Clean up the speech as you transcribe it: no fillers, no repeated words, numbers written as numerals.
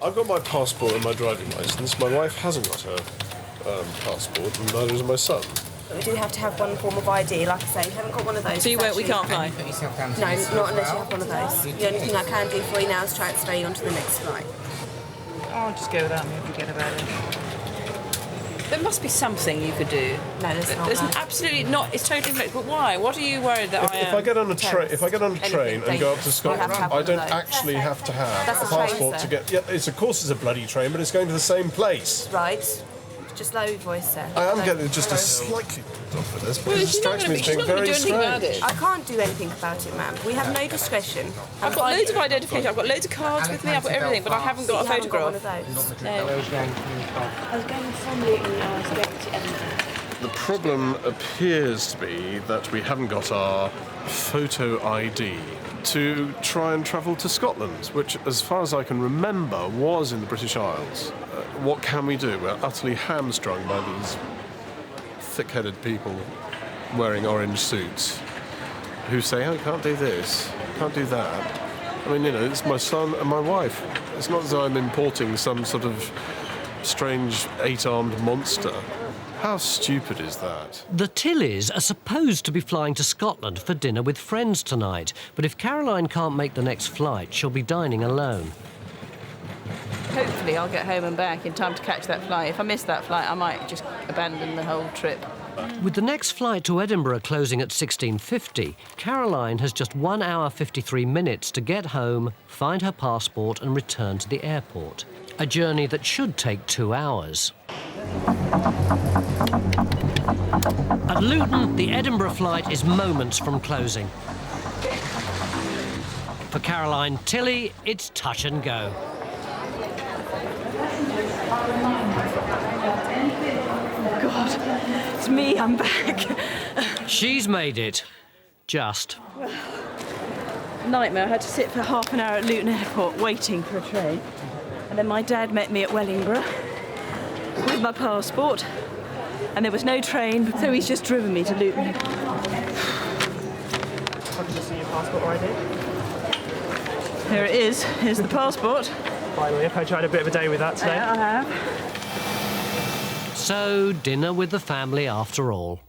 I've got my passport and my driving licence. My wife hasn't got her passport, and neither does my son. But we do have to have one form of ID, like I say. You haven't got one of those. So we can't fly? No, not unless you have one of those. The only thing I can do for you now is transfer you onto the next flight. I'll just go without me and forget about it. There must be something you could do. No, there's not. There's absolutely not. It's totally flexible. But why? What are you worried that I am? If I get on a train and go up to Scotland, I don't actually have to have a passport to get. Yeah, of course it's a bloody train, but it's going to the same place. Right. Just low voice, sir. I am getting just a slightly off for this, but it strikes me as being very strange. I can't do anything about it, ma'am. We have no discretion. I've got loads of identification. I've got loads of cards with me. I've got everything, but I haven't got a photograph. Got one of those. No. I was going from Luton and I was going to Edinburgh. The problem appears to be that we haven't got our photo ID to try and travel to Scotland, which, as far as I can remember, was in the British Isles. What can we do? We're utterly hamstrung by these thick-headed people wearing orange suits who say, oh, can't do this, can't do that. I mean, you know, it's my son and my wife. It's not as though I'm importing some sort of strange eight-armed monster. How stupid is that? The Tillys are supposed to be flying to Scotland for dinner with friends tonight, but if Caroline can't make the next flight, she'll be dining alone. Hopefully I'll get home and back in time to catch that flight. If I miss that flight, I might just abandon the whole trip. With the next flight to Edinburgh closing at 16:50, Caroline has just 1 hour 53 minutes to get home, find her passport and return to the airport. A journey that should take 2 hours. At Luton, the Edinburgh flight is moments from closing. For Caroline Tilly, it's touch and go. God, it's me, I'm back. She's made it. Just. Nightmare. I had to sit for half an hour at Luton Airport waiting for a train. And then my dad met me at Wellingborough with my passport. And there was no train, so he's just driven me to Luton. What did you see your passport ID? Here it is. Here's the passport. Finally, I've had a bit of a day with that today. I have. So, dinner with the family after all.